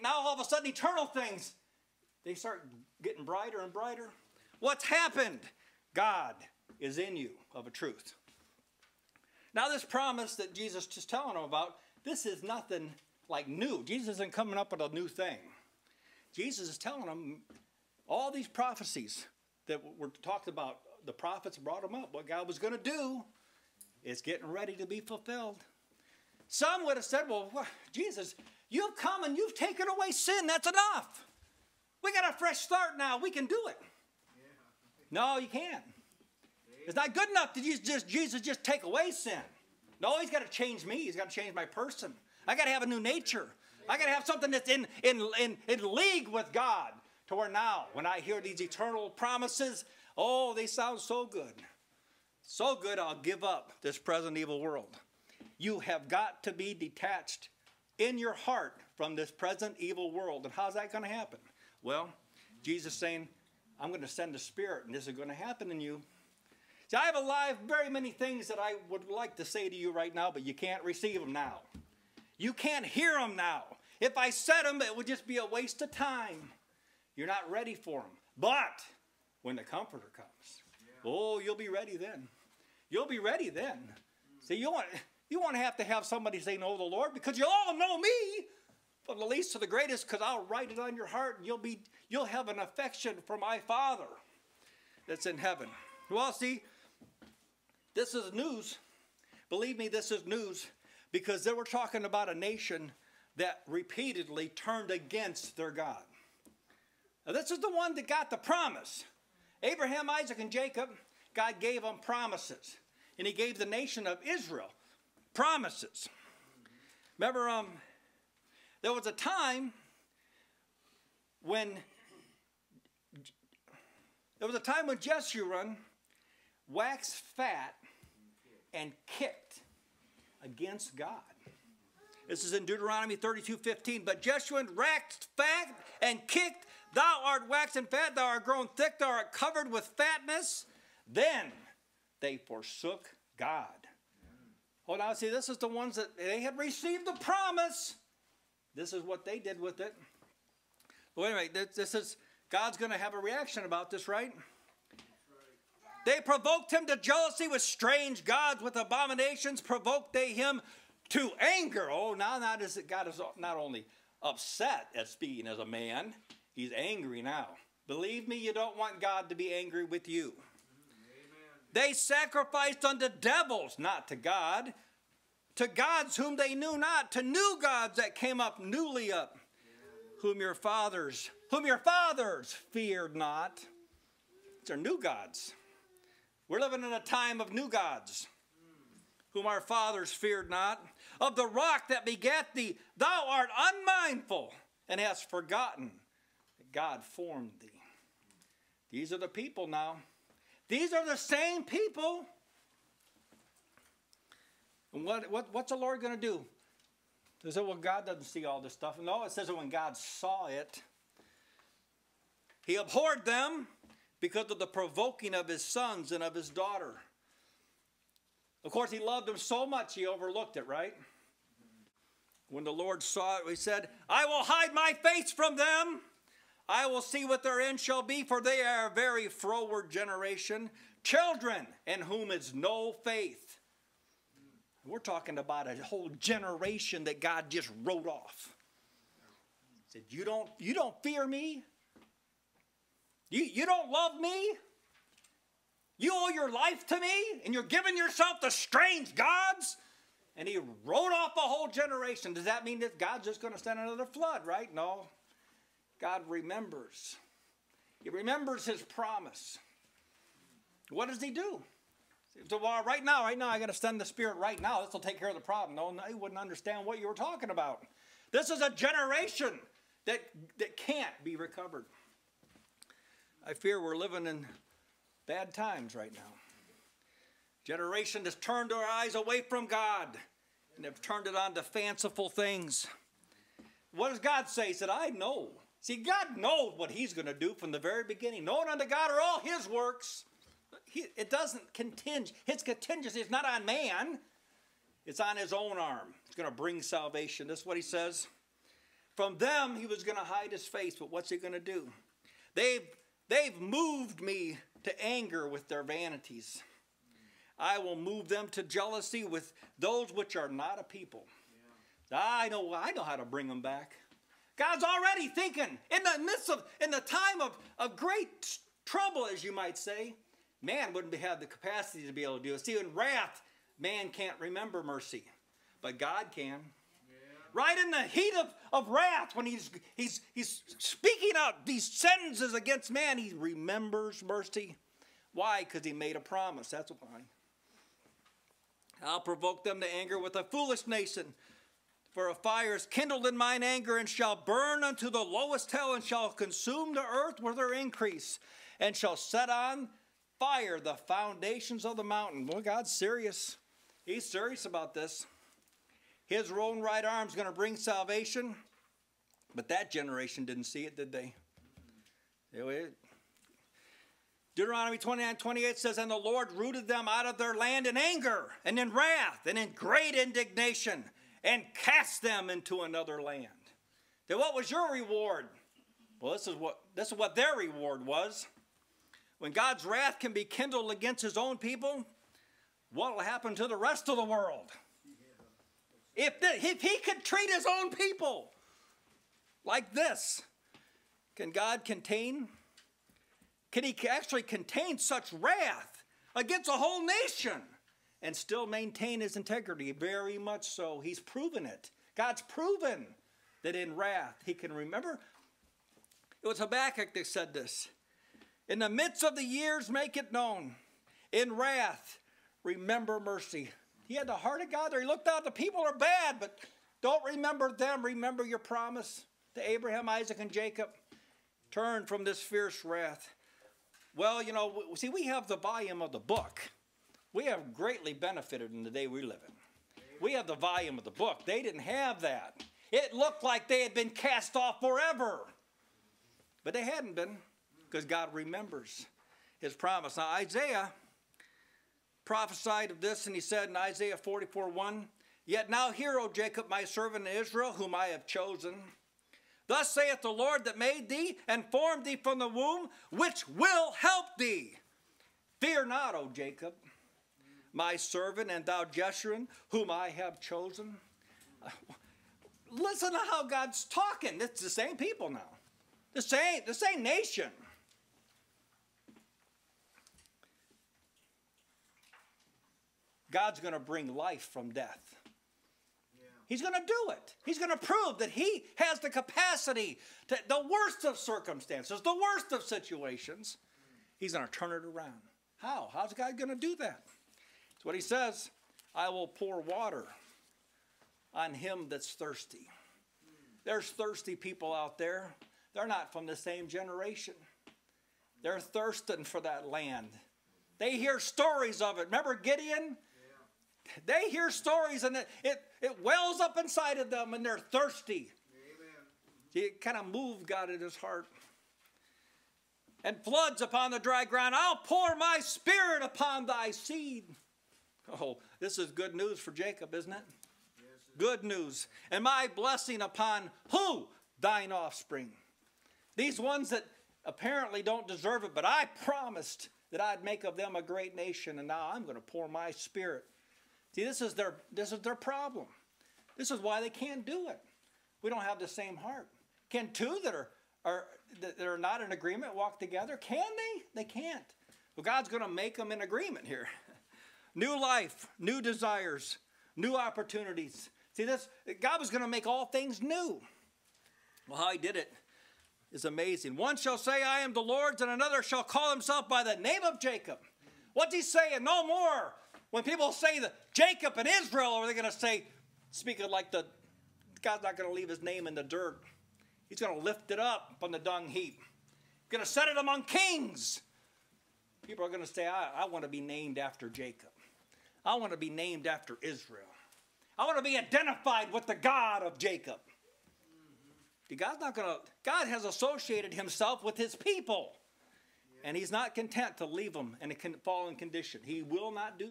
Now all of a sudden eternal things, they start getting brighter and brighter. What's happened? God is in you of a truth. Now this promise that Jesus is telling them about, this is nothing like new. Jesus isn't coming up with a new thing. Jesus is telling them all these prophecies that were talked about. The prophets brought them up. What God was going to do is getting ready to be fulfilled. Some would have said, well, Jesus, you've come and you've taken away sin. That's enough. We got a fresh start now. We can do it. Yeah. No, you can't. It's not good enough to Jesus just take away sin. No, he's got to change me. He's got to change my person. I got to have a new nature. I got to have something that's in league with God. To where now, when I hear these eternal promises, oh, they sound so good. So good, I'll give up this present evil world. You have got to be detached in your heart from this present evil world. And how's that going to happen? Well, Jesus is saying, I'm going to send the Spirit, and this is going to happen in you. See, I have very many things that I would like to say to you right now, but you can't receive them now. You can't hear them now. If I said them, it would just be a waste of time. You're not ready for them. But when the Comforter comes, oh, you'll be ready then. You'll be ready then. See, you want to have somebody say, know the Lord, because you all know me, from the least to the greatest, because I'll write it on your heart, and you'll have an affection for my Father that's in heaven. Well, see, this is news. Believe me, this is news, because they were talking about a nation that repeatedly turned against their God. Now, this is the one that got the promise. Abraham, Isaac, and Jacob, God gave them promises. And he gave the nation of Israel promises. Remember, there was a time when Jeshurun waxed fat and kicked against God. This is in Deuteronomy 32:15. But Jeshurun waxed fat and kicked. Thou art waxen fat, thou art grown thick, thou art covered with fatness. Then they forsook God. Oh, now see, this is the ones that they had received the promise. This is what they did with it. Well, anyway, this is, God's going to have a reaction about this, right? They provoked him to jealousy with strange gods, with abominations provoked they him to anger. Oh, now God is not only upset at speaking as a man, he's angry now. Believe me, you don't want God to be angry with you. Amen. They sacrificed unto devils, not to God, to gods whom they knew not, to new gods that came up newly up, whom your fathers feared not. These are new gods. We're living in a time of new gods, whom our fathers feared not. Of the rock that begat thee, thou art unmindful, and hast forgotten that God formed thee. These are the people now. These are the same people. And what's the Lord going to do? They say, well, God doesn't see all this stuff. No, it says that when God saw it, he abhorred them because of the provoking of his sons and of his daughter. Of course, he loved them so much he overlooked it, right? When the Lord saw it, he said, I will hide my face from them. I will see what their end shall be, for they are a very froward generation, children in whom is no faith. We're talking about a whole generation that God just wrote off. He said, you don't fear me? You don't love me? You owe your life to me? And you're giving yourself to strange gods? And he wrote off a whole generation. Does that mean that God's just going to send another flood, right? No. God remembers. He remembers his promise. What does he do? So, well, right now, I got to send the Spirit right now. This will take care of the problem. No, he wouldn't understand what you were talking about. This is a generation that can't be recovered. I fear we're living in bad times right now. Generation has turned their eyes away from God and have turned it on to fanciful things. What does God say? He said, I know. See, God knows what he's going to do from the very beginning. Known unto God are all his works. It doesn't continge. His contingency is not on man. It's on his own arm. It's going to bring salvation. That's what he says. From them he was going to hide his face, but what's he going to do? They've moved me to anger with their vanities. I will move them to jealousy with those which are not a people. Yeah. I know how to bring them back. God's already thinking, in the time of great trouble, as you might say, man wouldn't have the capacity to be able to do it. See, in wrath, man can't remember mercy, but God can. Right in the heat of wrath, when he's speaking out these sentences against man, he remembers mercy. Why? Because he made a promise. That's why. I'll provoke them to anger with a foolish nation. For a fire is kindled in mine anger, and shall burn unto the lowest hell, and shall consume the earth with her increase, and shall set on fire the foundations of the mountain. Well, God's serious. He's serious about this. His own right arm is going to bring salvation. But that generation didn't see it, did they? Deuteronomy 29:28 says, and the Lord rooted them out of their land in anger and in wrath and in great indignation and cast them into another land. Then what was your reward? Well, this is what their reward was. When God's wrath can be kindled against his own people, what will happen to the rest of the world? If he could treat his own people like this, can he actually contain such wrath against a whole nation and still maintain his integrity? Very much so. He's proven it. God's proven that in wrath he can remember. It was Habakkuk that said this. In the midst of the years make it known. In wrath remember mercy. He had the heart of God there. He looked out, the people are bad, but don't remember them. Remember your promise to Abraham, Isaac, and Jacob. Turn from this fierce wrath. Well, see, we have the volume of the book. We have greatly benefited in the day we live in. We have the volume of the book. They didn't have that. It looked like they had been cast off forever. But they hadn't been, because God remembers his promise. Now, Isaiah prophesied of this, and he said in Isaiah 44:1, yet now hear, O Jacob, my servant Israel, whom I have chosen. Thus saith the Lord that made thee and formed thee from the womb, which will help thee. Fear not, O Jacob, my servant, and thou Jeshurun, whom I have chosen. Listen to how God's talking. It's the same people now. The same nation. God's going to bring life from death. Yeah. He's going to do it. He's going to prove that he has the capacity to the worst of circumstances, the worst of situations. He's going to turn it around. How? How's God going to do that? It's what he says. I will pour water on him that's thirsty. There's thirsty people out there. They're not from the same generation. They're thirsting for that land. They hear stories of it. Remember Gideon? They hear stories, and it wells up inside of them, and they're thirsty. Amen. It kind of moved God in his heart. And floods upon the dry ground. I'll pour my spirit upon thy seed. Oh, this is good news for Jacob, isn't it? Yes, good news. And my blessing upon who? Thine offspring. These ones that apparently don't deserve it, but I promised that I'd make of them a great nation, and now I'm going to pour my spirit. See, this is their problem. This is why they can't do it. We don't have the same heart. Can two that are not in agreement walk together? Can they? They can't. Well, God's going to make them in agreement here. New life, new desires, new opportunities. See, God was going to make all things new. Well, how he did it is amazing. One shall say, I am the Lord's, and another shall call himself by the name of Jacob. What's he saying? No more. When people say that Jacob and Israel, are they going to say, speaking like God's not going to leave his name in the dirt. He's going to lift it up on the dung heap. He's going to set it among kings. People are going to say, I want to be named after Jacob. I want to be named after Israel. I want to be identified with the God of Jacob. God has associated himself with his people. And he's not content to leave them in a fallen condition. He will not do